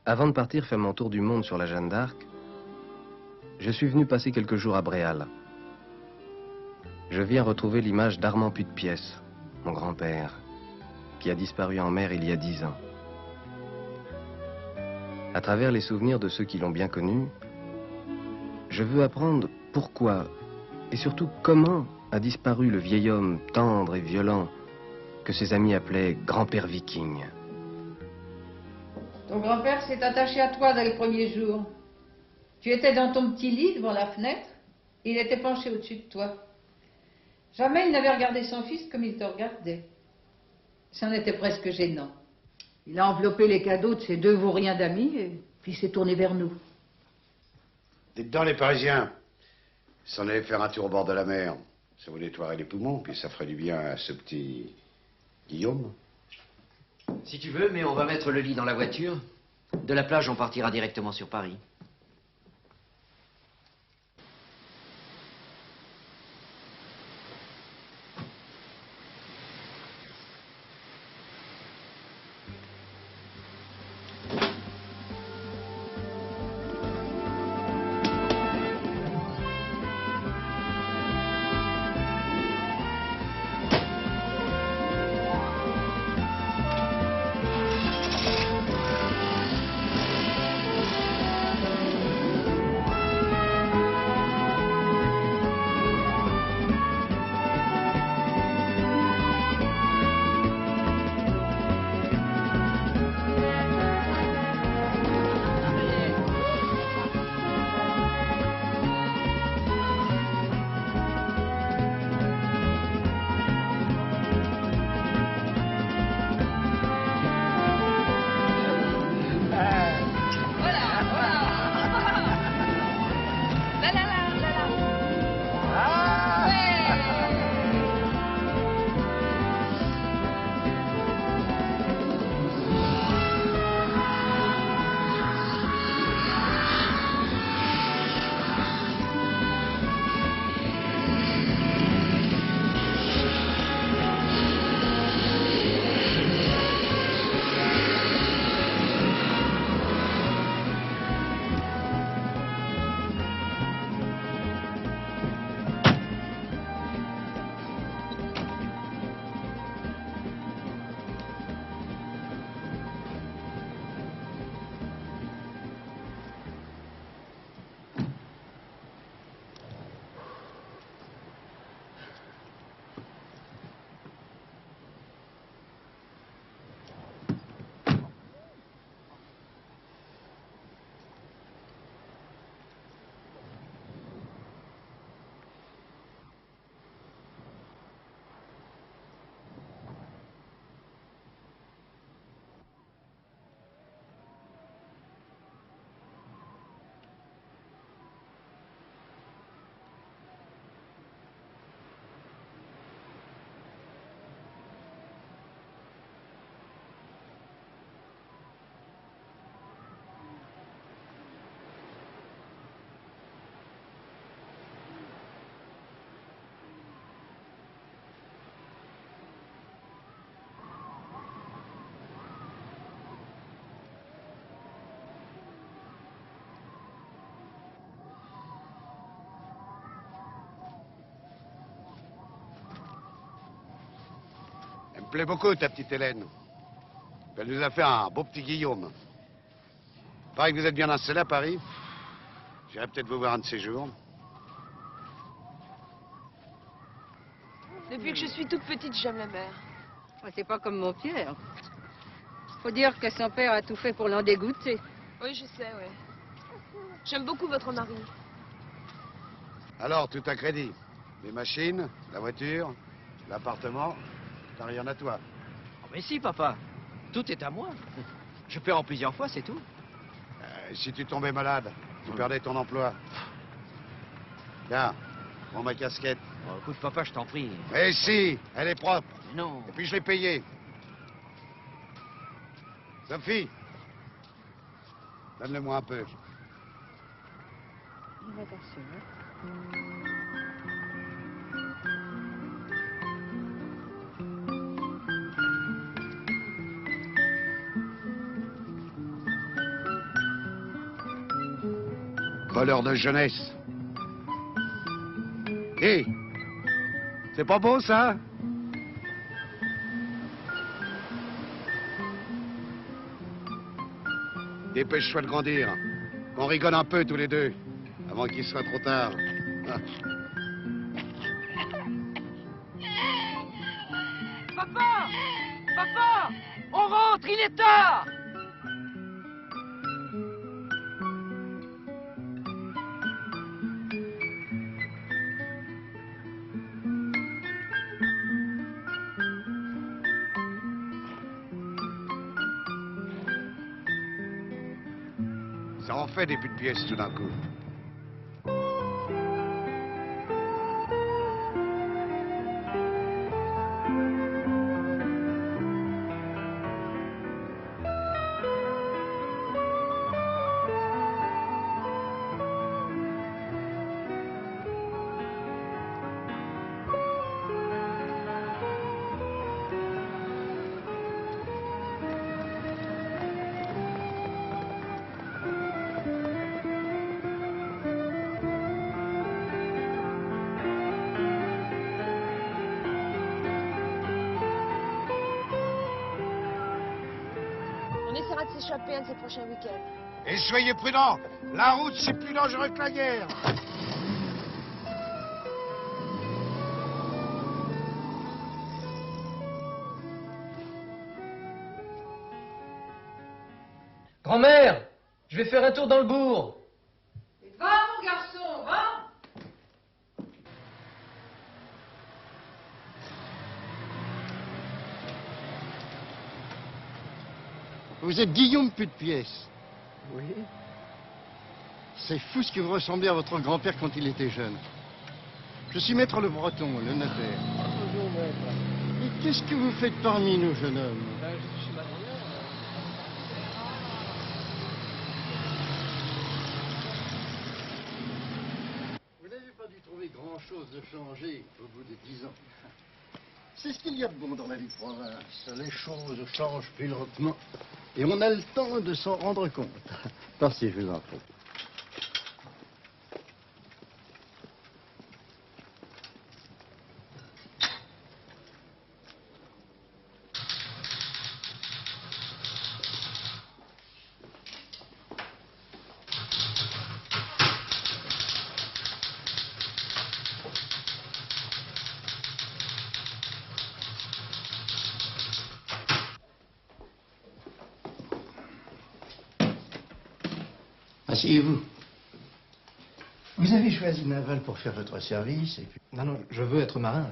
Avant de partir faire mon tour du monde sur la Jeanne d'Arc, je suis venu passer quelques jours à Bréal. Je viens retrouver l'image d'Armand Putpièce, mon grand-père, qui a disparu en mer il y a 10 ans. À travers les souvenirs de ceux qui l'ont bien connu, je veux apprendre pourquoi et surtout comment a disparu le vieil homme tendre et violent que ses amis appelaient grand-père viking. Ton grand-père s'est attaché à toi dès le premier jour. Tu étais dans ton petit lit devant la fenêtre, et il était penché au-dessus de toi. Jamais il n'avait regardé son fils comme il te regardait. C'en était presque gênant. Il a enveloppé les cadeaux de ses 2 vauriens d'amis, et puis s'est tourné vers nous. Dites donc, les Parisiens, s'en allait faire un tour au bord de la mer. Ça vous nettoierait les poumons, puis ça ferait du bien à ce petit Guillaume. Si tu veux, mais on va mettre le lit dans la voiture. De la plage, on partira directement sur Paris. Elle me plaît beaucoup, ta petite Hélène. Elle nous a fait un beau petit Guillaume. Pareil que vous êtes bien installé à Paris. J'irai peut-être vous voir un de ces jours. Depuis que je suis toute petite, j'aime la mer. C'est pas comme mon Pierre. Faut dire que son père a tout fait pour l'en dégoûter. Oui, je sais, ouais. J'aime beaucoup votre mari. Alors, tout à crédit. Les machines, la voiture, l'appartement, t'as rien à toi. Oh, mais si, papa. Tout est à moi. Je paie en plusieurs fois, c'est tout. Si tu tombais malade, tu perdais ton emploi. Tiens, prends ma casquette. Oh, écoute, papa, je t'en prie. Mais si, elle est propre. Mais non. Et puis je l'ai payée. Sophie, donne-le-moi un peu. Voleur de jeunesse. Hé, c'est pas beau ça? Dépêche-toi de grandir. Qu'on rigole un peu tous les deux, avant qu'il soit trop tard. Ah. Papa! Papa! On rentre, il est tard! Ça en fait des putes pièces tout d'un coup. On essaiera de s'échapper un de ces prochains week-ends. Et soyez prudents, la route c'est plus dangereux que la guerre. Grand-mère, je vais faire un tour dans le bourg. Va, mon garçon, va! Vous êtes Guillaume Pute-Pièce. Oui. C'est fou ce que vous ressemblez à votre grand-père quand il était jeune. Je suis maître Le Breton, le notaire. Bonjour, maître. Et qu'est-ce que vous faites parmi nous, jeune homme? Je suis chez ma grand-mère. Vous n'avez pas dû trouver grand-chose de changé au bout de 10 ans. C'est ce qu'il y a de bon dans la vie de province. Les choses changent plus lentement. Et on a le temps de s'en rendre compte. Passez, je vous en prie. Asseyez-vous. Vous avez choisi Naval pour faire votre service et puis... Non, je veux être marin.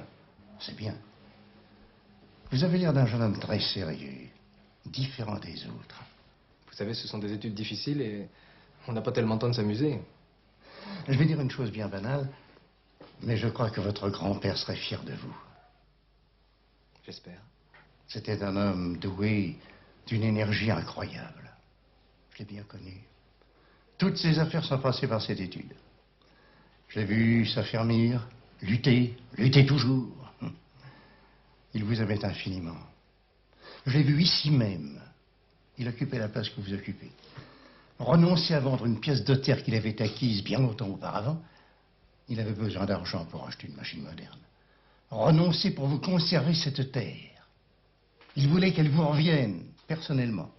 C'est bien. Vous avez l'air d'un jeune homme très sérieux, différent des autres. Vous savez, ce sont des études difficiles et on n'a pas tellement le temps de s'amuser. Je vais dire une chose bien banale, mais je crois que votre grand-père serait fier de vous. J'espère. C'était un homme doué d'une énergie incroyable. Je l'ai bien connu. Toutes ses affaires sont passées par cette étude. Je l'ai vu s'affermir, lutter toujours. Il vous aimait infiniment. Je l'ai vu ici même. Il occupait la place que vous occupez. Renoncer à vendre une pièce de terre qu'il avait acquise bien longtemps auparavant. Il avait besoin d'argent pour acheter une machine moderne. Renoncer pour vous conserver cette terre. Il voulait qu'elle vous revienne, personnellement.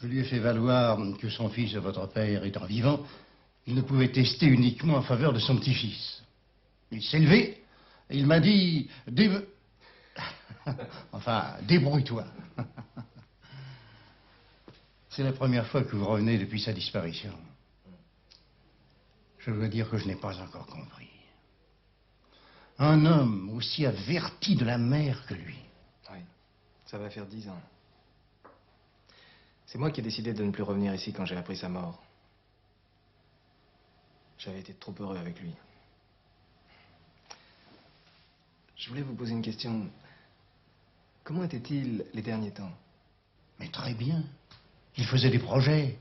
Je lui ai fait valoir que son fils, votre père, étant vivant, il ne pouvait tester uniquement en faveur de son petit-fils. Il s'est levé et il m'a dit... Enfin, débrouille-toi. C'est la première fois que vous revenez depuis sa disparition. Je dois dire que je n'ai pas encore compris. Un homme aussi averti de la mer que lui. Oui, ça va faire 10 ans. C'est moi qui ai décidé de ne plus revenir ici quand j'ai appris sa mort. J'avais été trop heureux avec lui. Je voulais vous poser une question. Comment était-il les derniers temps? Mais très bien. Il faisait des projets.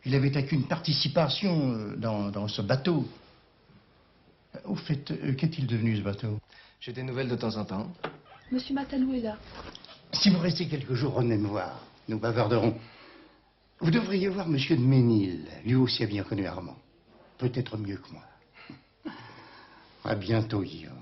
Il avait acquis une participation dans ce bateau. Au fait, qu'est-il devenu ce bateau? J'ai des nouvelles de temps en temps. Monsieur Matalou est là. Si vous restez quelques jours, revenez me voir. Nous bavarderons. Vous devriez voir Monsieur de Ménil. Lui aussi a bien connu Armand. Peut-être mieux que moi. À bientôt, Guillaume.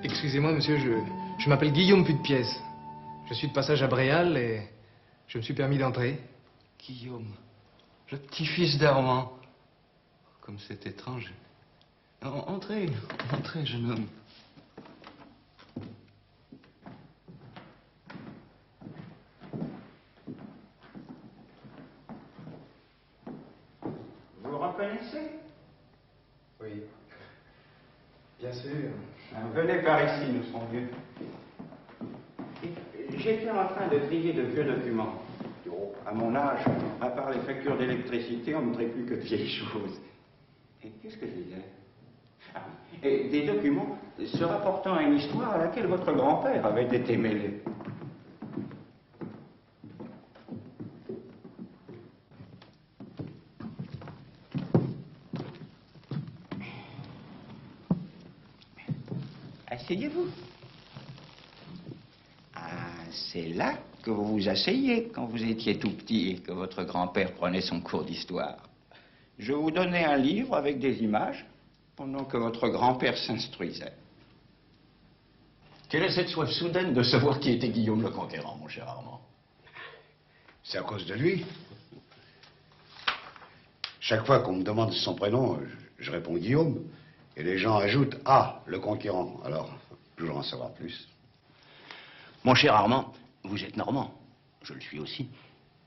Excusez-moi, monsieur, je m'appelle Guillaume Putpièce. Je suis de passage à Bréal et je me suis permis d'entrer. Guillaume, le petit-fils d'Armand. Comme c'est étrange. Entrez, entrez, jeune homme. Vous reconnaissez? Oui. Bien sûr. Venez par ici, nous serons mieux. J'étais en train de trier de vieux documents. Oh, à mon âge, à part les factures d'électricité, on ne traite plus que de vieilles choses. Et qu'est-ce que je disais? Ah, et des documents se rapportant à une histoire à laquelle votre grand-père avait été mêlé. Asseyez-vous. Ah, c'est là que vous vous asseyez quand vous étiez tout petit et que votre grand-père prenait son cours d'histoire. Je vous donnais un livre avec des images pendant que votre grand-père s'instruisait. Quelle est cette soif soudaine de savoir qui était Guillaume le Conquérant, mon cher Armand? C'est à cause de lui. Chaque fois qu'on me demande son prénom, je réponds Guillaume. Et les gens ajoutent « Ah, le conquérant ». Alors, toujours en savoir plus. Mon cher Armand, vous êtes normand. Je le suis aussi.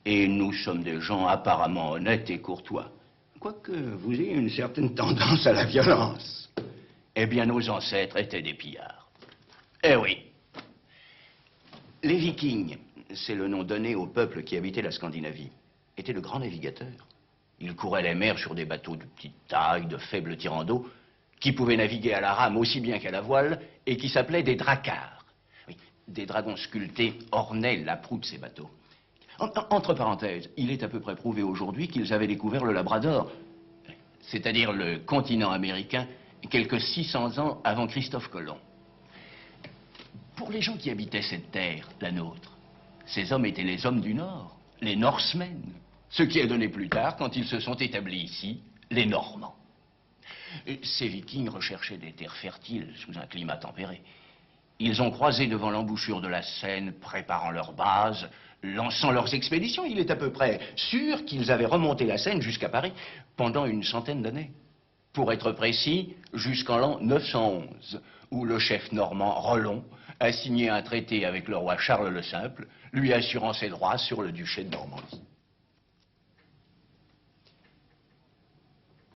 Et nous sommes des gens apparemment honnêtes et courtois. Quoique vous ayez une certaine tendance à la violence. Eh bien, nos ancêtres étaient des pillards. Eh oui. Les Vikings, c'est le nom donné au peuple qui habitait la Scandinavie, étaient de grands navigateurs. Ils couraient les mers sur des bateaux de petite taille, de faibles tirants d'eau, qui pouvaient naviguer à la rame aussi bien qu'à la voile, et qui s'appelaient des dracars. Oui, des dragons sculptés ornaient la proue de ces bateaux. Entre parenthèses, il est à peu près prouvé aujourd'hui qu'ils avaient découvert le Labrador, c'est-à-dire le continent américain, quelques 600 ans avant Christophe Colomb. Pour les gens qui habitaient cette terre, la nôtre, ces hommes étaient les hommes du Nord, les Norsemen, ce qui est donné plus tard, quand ils se sont établis ici, les Normands. Ces Vikings recherchaient des terres fertiles sous un climat tempéré. Ils ont croisé devant l'embouchure de la Seine, préparant leur base, lançant leurs expéditions. Il est à peu près sûr qu'ils avaient remonté la Seine jusqu'à Paris pendant une centaine d'années. Pour être précis, jusqu'en l'an 911, où le chef normand Rollon a signé un traité avec le roi Charles le Simple, lui assurant ses droits sur le duché de Normandie.